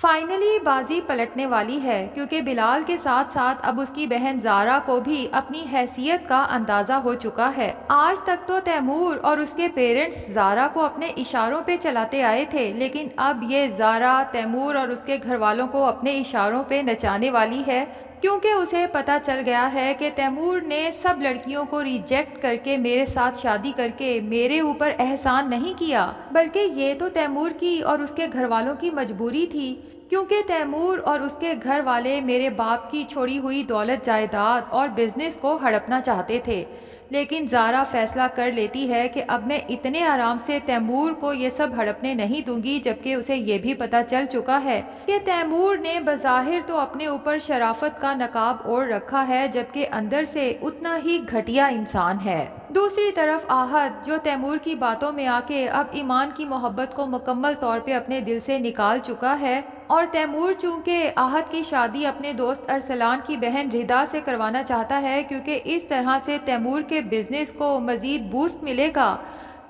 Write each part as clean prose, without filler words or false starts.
Finally بازی پلٹنے والی ہے، کیونکہ بلال کے ساتھ ساتھ اب اس کی بہن زارا کو بھی اپنی حیثیت کا اندازہ ہو چکا ہے۔ آج تک تو تیمور اور اس کے پیرنٹس زارا کو اپنے اشاروں پہ چلاتے آئے تھے، لیکن اب یہ زارا تیمور اور اس کے گھر والوں کو اپنے اشاروں پہ نچانے والی ہے، کیونکہ اسے پتا چل گیا ہے کہ تیمور نے سب لڑکیوں کو ریجیکٹ کر کے میرے ساتھ شادی کر کے میرے اوپر احسان نہیں کیا، بلکہ یہ تو تیمور کی اور اس کے گھر والوں کی مجبوری تھی، کیونکہ تیمور اور اس کے گھر والے میرے باپ کی چھوڑی ہوئی دولت جائیداد اور بزنس کو ہڑپنا چاہتے تھے۔ لیکن زارا فیصلہ کر لیتی ہے کہ اب میں اتنے آرام سے تیمور کو یہ سب ہڑپنے نہیں دوں گی، جبکہ اسے یہ بھی پتا چل چکا ہے کہ تیمور نے بظاہر تو اپنے اوپر شرافت کا نقاب اوڑھ رکھا ہے، جبکہ اندر سے اتنا ہی گھٹیا انسان ہے۔ دوسری طرف آہت، جو تیمور کی باتوں میں آ کے اب ایمان کی محبت کو مکمل طور پہ اپنے دل سے نکال چکا ہے، اور تیمور چونکہ آہت کی شادی اپنے دوست ارسلان کی بہن ردا سے کروانا چاہتا ہے، کیونکہ اس طرح سے تیمور کے بزنس کو مزید بوسٹ ملے گا،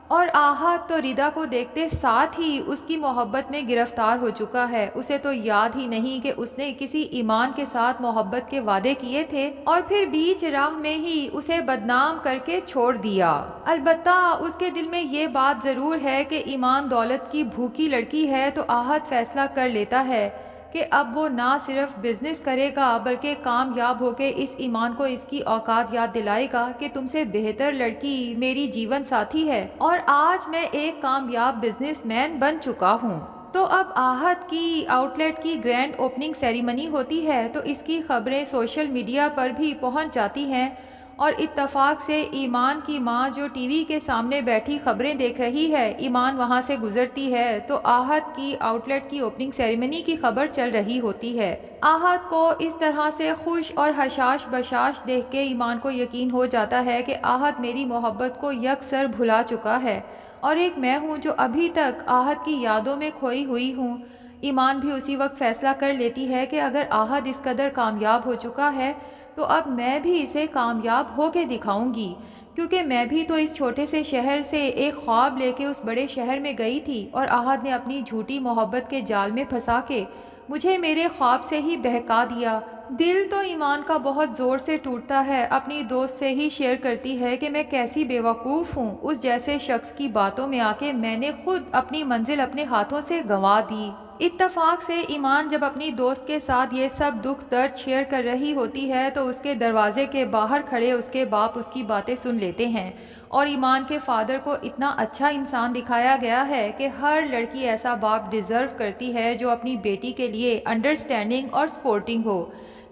اور آہت تو ردا کو دیکھتے ساتھ ہی اس کی محبت میں گرفتار ہو چکا ہے۔ اسے تو یاد ہی نہیں کہ اس نے کسی ایمان کے ساتھ محبت کے وعدے کیے تھے اور پھر بیچ راہ میں ہی اسے بدنام کر کے چھوڑ دیا۔ البتہ اس کے دل میں یہ بات ضرور ہے کہ ایمان دولت کی بھوکی لڑکی ہے، تو آہت فیصلہ کر لیتا ہے کہ اب وہ نہ صرف بزنس کرے گا بلکہ کامیاب ہو کے اس ایمان کو اس کی اوقات یاد دلائے گا کہ تم سے بہتر لڑکی میری جیون ساتھی ہے، اور آج میں ایک کامیاب بزنس مین بن چکا ہوں۔ تو اب آہت کی آؤٹ لیٹ کی گرینڈ اوپننگ سیریمنی ہوتی ہے، تو اس کی خبریں سوشل میڈیا پر بھی پہنچ جاتی ہیں، اور اتفاق سے ایمان کی ماں جو ٹی وی کے سامنے بیٹھی خبریں دیکھ رہی ہے، ایمان وہاں سے گزرتی ہے تو آہت کی آؤٹ لیٹ کی اوپننگ سیریمنی کی خبر چل رہی ہوتی ہے۔ آہت کو اس طرح سے خوش اور حشاش بشاش دیکھ کے ایمان کو یقین ہو جاتا ہے کہ آہت میری محبت کو یکسر بھلا چکا ہے، اور ایک میں ہوں جو ابھی تک آہت کی یادوں میں کھوئی ہوئی ہوں۔ ایمان بھی اسی وقت فیصلہ کر لیتی ہے کہ اگر آہت اس قدر کامیاب ہو چکا ہے تو اب میں بھی اسے کامیاب ہو کے دکھاؤں گی، کیونکہ میں بھی تو اس چھوٹے سے شہر سے ایک خواب لے کے اس بڑے شہر میں گئی تھی، اور آہت نے اپنی جھوٹی محبت کے جال میں پھنسا کے مجھے میرے خواب سے ہی بہکا دیا۔ دل تو ایمان کا بہت زور سے ٹوٹتا ہے، اپنی دوست سے ہی شیئر کرتی ہے کہ میں کیسی بیوقوف ہوں، اس جیسے شخص کی باتوں میں آ کے میں نے خود اپنی منزل اپنے ہاتھوں سے گنوا دی۔ اتفاق سے ایمان جب اپنی دوست کے ساتھ یہ سب دکھ درد شیئر کر رہی ہوتی ہے تو اس کے دروازے کے باہر کھڑے اس کے باپ اس کی باتیں سن لیتے ہیں، اور ایمان کے فادر کو اتنا اچھا انسان دکھایا گیا ہے کہ ہر لڑکی ایسا باپ ڈیزرو کرتی ہے جو اپنی بیٹی کے لیے انڈرسٹینڈنگ اور سپورٹنگ ہو۔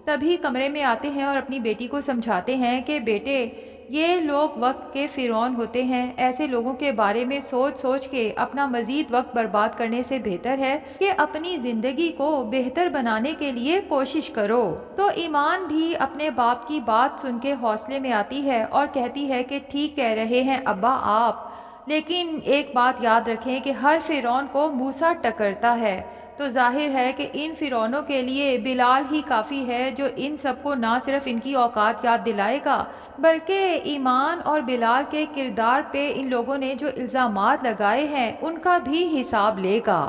تبھی کمرے میں آتے ہیں اور اپنی بیٹی کو سمجھاتے ہیں کہ بیٹے، یہ لوگ وقت کے فرعون ہوتے ہیں، ایسے لوگوں کے بارے میں سوچ سوچ کے اپنا مزید وقت برباد کرنے سے بہتر ہے کہ اپنی زندگی کو بہتر بنانے کے لیے کوشش کرو۔ تو ایمان بھی اپنے باپ کی بات سن کے حوصلے میں آتی ہے اور کہتی ہے کہ ٹھیک کہہ رہے ہیں ابا آپ، لیکن ایک بات یاد رکھیں کہ ہر فرعون کو موسیٰ ٹکرتا ہے، تو ظاہر ہے کہ ان فرعونوں کے لیے بلال ہی کافی ہے، جو ان سب کو نہ صرف ان کی اوقات یاد دلائے گا بلکہ ایمان اور بلال کے کردار پہ ان لوگوں نے جو الزامات لگائے ہیں ان کا بھی حساب لے گا۔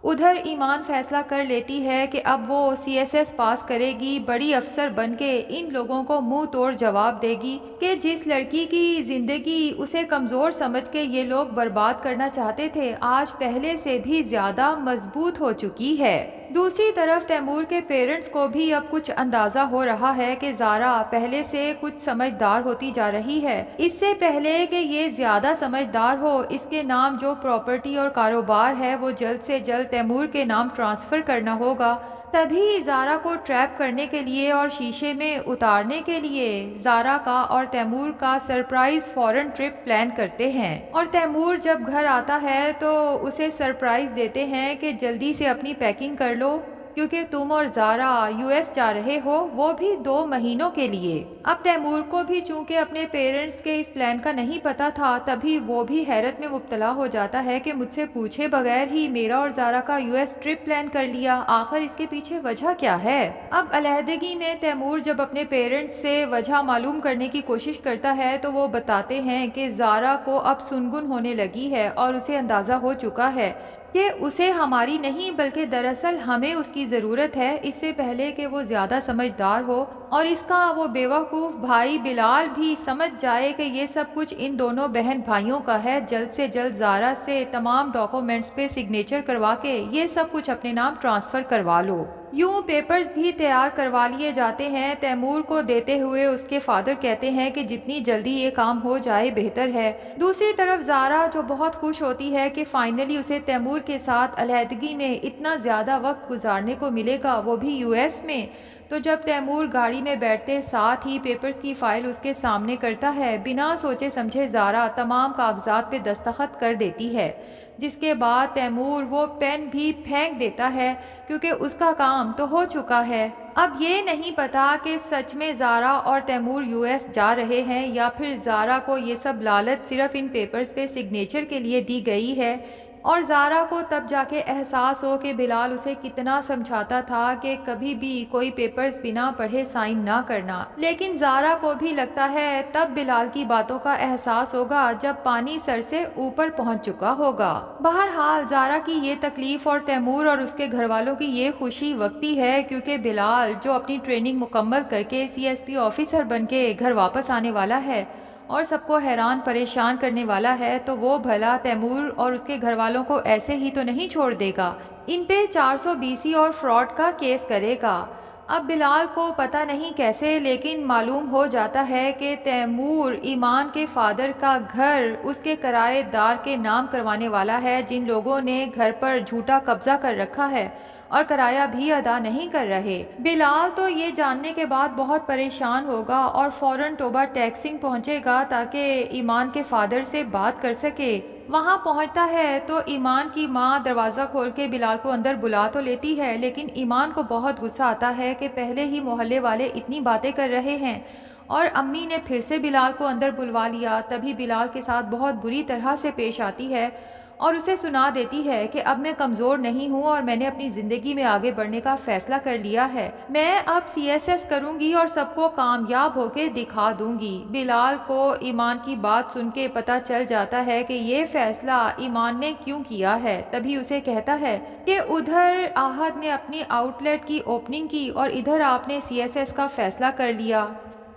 ادھر ایمان فیصلہ کر لیتی ہے کہ اب وہ CSS پاس کرے گی، بڑی افسر بن کے ان لوگوں کو منہ توڑ جواب دے گی کہ جس لڑکی کی زندگی اسے کمزور سمجھ کے یہ لوگ برباد کرنا چاہتے تھے، آج پہلے سے بھی زیادہ مضبوط ہو چکی ہے۔ دوسری طرف تیمور کے پیرنٹس کو بھی اب کچھ اندازہ ہو رہا ہے کہ زارا پہلے سے کچھ سمجھدار ہوتی جا رہی ہے۔ اس سے پہلے کہ یہ زیادہ سمجھدار ہو، اس کے نام جو پراپرٹی اور کاروبار ہے وہ جلد سے جلد تیمور کے نام ٹرانسفر کرنا ہوگا۔ تبھی زارا کو ٹریپ کرنے کے لیے اور شیشے میں اتارنے کے لیے زارا کا اور تیمور کا سرپرائز فورن ٹرپ پلان کرتے ہیں، اور تیمور جب گھر آتا ہے تو اسے سرپرائز دیتے ہیں کہ جلدی سے اپنی پیکنگ کر لو، کیونکہ تم اور زارا US جا رہے ہو، وہ بھی 2 مہینوں کے لیے۔ اب تیمور کو بھی چونکہ اپنے پیرنٹس کے اس پلان کا نہیں پتا تھا، تبھی وہ بھی حیرت میں مبتلا ہو جاتا ہے کہ مجھ سے پوچھے بغیر ہی میرا اور زارا کا US ٹرپ پلان کر لیا، آخر اس کے پیچھے وجہ کیا ہے؟ اب علیحدگی میں تیمور جب اپنے پیرنٹس سے وجہ معلوم کرنے کی کوشش کرتا ہے تو وہ بتاتے ہیں کہ زارا کو اب سنگن ہونے لگی ہے اور اسے اندازہ ہو چکا ہے کہ اسے ہماری نہیں بلکہ دراصل ہمیں اس کی ضرورت ہے، اس سے پہلے کہ وہ زیادہ سمجھدار ہو اور اس کا وہ بیوقوف بھائی بلال بھی سمجھ جائے کہ یہ سب کچھ ان دونوں بہن بھائیوں کا ہے۔ جلد سے جلد زارا سے تمام ڈاکومنٹس پہ سگنیچر کروا کے یہ سب کچھ اپنے نام ٹرانسفر کروا لو۔ یوں پیپرز بھی تیار کروا لیے جاتے ہیں۔ تیمور کو دیتے ہوئے اس کے فادر کہتے ہیں کہ جتنی جلدی یہ کام ہو جائے بہتر ہے۔ دوسری طرف زارا جو بہت خوش ہوتی ہے کہ فائنلی اسے تیمور کے ساتھ علیحدگی میں اتنا زیادہ وقت گزارنے کو ملے گا، وہ بھی US میں، تو جب تیمور گاڑی میں بیٹھتے ساتھ ہی پیپرز کی فائل اس کے سامنے کرتا ہے، بنا سوچے سمجھے زارا تمام کاغذات پہ دستخط کر دیتی ہے، جس کے بعد تیمور وہ پین بھی پھینک دیتا ہے کیونکہ اس کا کام تو ہو چکا ہے۔ اب یہ نہیں پتا کہ سچ میں زارا اور تیمور US جا رہے ہیں یا پھر زارا کو یہ سب لالچ صرف ان پیپرز پہ سگنیچر کے لیے دی گئی ہے، اور زارا کو تب جا کے احساس ہو کہ بلال اسے کتنا سمجھاتا تھا کہ کبھی بھی کوئی پیپرز بنا پڑھے سائن نہ کرنا، لیکن زارا کو بھی لگتا ہے تب بلال کی باتوں کا احساس ہوگا جب پانی سر سے اوپر پہنچ چکا ہوگا۔ بہرحال زارا کی یہ تکلیف اور تیمور اور اس کے گھر والوں کی یہ خوشی وقتی ہے، کیونکہ بلال جو اپنی ٹریننگ مکمل کر کے CSP آفیسر بن کے گھر واپس آنے والا ہے اور سب کو حیران پریشان کرنے والا ہے، تو وہ بھلا تیمور اور اس کے گھر والوں کو ایسے ہی تو نہیں چھوڑ دے گا، ان پہ 420 اور فراڈ کا کیس کرے گا۔ اب بلال کو پتہ نہیں کیسے لیکن معلوم ہو جاتا ہے کہ تیمور ایمان کے فادر کا گھر اس کے کرایہ دار کے نام کروانے والا ہے، جن لوگوں نے گھر پر جھوٹا قبضہ کر رکھا ہے اور کرایہ بھی ادا نہیں کر رہے۔ بلال تو یہ جاننے کے بعد بہت پریشان ہوگا اور فوراً توبہ ٹیکسنگ پہنچے گا تاکہ ایمان کے فادر سے بات کر سکے۔ وہاں پہنچتا ہے تو ایمان کی ماں دروازہ کھول کے بلال کو اندر بلا تو لیتی ہے، لیکن ایمان کو بہت غصہ آتا ہے کہ پہلے ہی محلے والے اتنی باتیں کر رہے ہیں اور امی نے پھر سے بلال کو اندر بلوا لیا۔ تبھی بلال کے ساتھ بہت بری طرح سے پیش آتی ہے اور اسے سنا دیتی ہے کہ اب میں کمزور نہیں ہوں اور میں نے اپنی زندگی میں آگے بڑھنے کا فیصلہ کر لیا ہے، میں اب CSS کروں گی اور سب کو کامیاب ہو کے دکھا دوں گی۔ بلال کو ایمان کی بات سن کے پتہ چل جاتا ہے کہ یہ فیصلہ ایمان نے کیوں کیا ہے، تبھی اسے کہتا ہے کہ ادھر آہد نے اپنی آؤٹ لیٹ کی اوپننگ کی اور ادھر آپ نے CSS کا فیصلہ کر لیا۔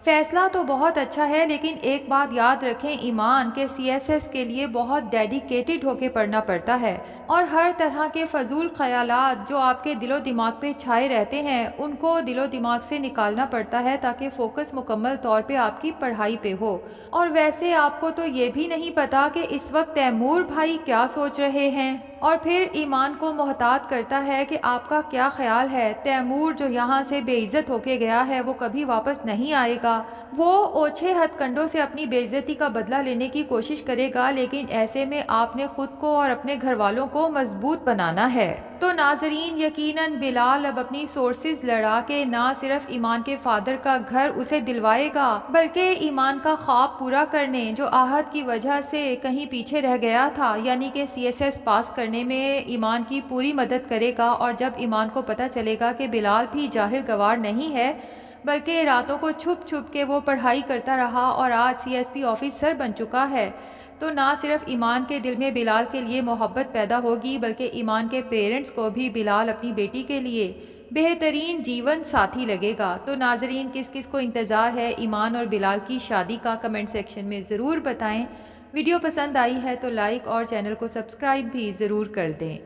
فیصلہ تو بہت اچھا ہے، لیکن ایک بات یاد رکھیں ایمان کہ CSS کے لیے بہت ڈیڈیکیٹڈ ہو کے پڑھنا پڑتا ہے اور ہر طرح کے فضول خیالات جو آپ کے دل و دماغ پہ چھائے رہتے ہیں ان کو دل و دماغ سے نکالنا پڑتا ہے تاکہ فوکس مکمل طور پہ آپ کی پڑھائی پہ ہو۔ اور ویسے آپ کو تو یہ بھی نہیں پتا کہ اس وقت تیمور بھائی کیا سوچ رہے ہیں، اور پھر ایمان کو محتاط کرتا ہے کہ آپ کا کیا خیال ہے، تیمور جو یہاں سے بے عزت ہو کے گیا ہے وہ کبھی واپس نہیں آئے گا، وہ اوچھے ہتھ کنڈوں سے اپنی بے عزتی کا بدلہ لینے کی کوشش کرے گا، لیکن ایسے میں آپ نے خود کو اور اپنے گھر والوں کو مضبوط بنانا ہے۔ تو ناظرین یقیناً بلال اب اپنی سورسز لڑا کے نہ صرف ایمان کے فادر کا گھر اسے دلوائے گا بلکہ ایمان کا خواب پورا کرنے جو آہد کی وجہ سے کہیں پیچھے رہ گیا تھا، یعنی کہ CSS پاس کرنے میں ایمان کی پوری مدد کرے گا۔ اور جب ایمان کو پتہ چلے گا کہ بلال بھی جاہل گوار نہیں ہے بلکہ راتوں کو چھپ چھپ کے وہ پڑھائی کرتا رہا اور آج CSP آفیسر بن چکا ہے، تو نہ صرف ایمان کے دل میں بلال کے لیے محبت پیدا ہوگی بلکہ ایمان کے پیرنٹس کو بھی بلال اپنی بیٹی کے لیے بہترین جیون ساتھی لگے گا۔ تو ناظرین کس کس کو انتظار ہے ایمان اور بلال کی شادی کا، کمنٹ سیکشن میں ضرور بتائیں۔ ویڈیو پسند آئی ہے تو لائک اور چینل کو سبسکرائب بھی ضرور کر دیں۔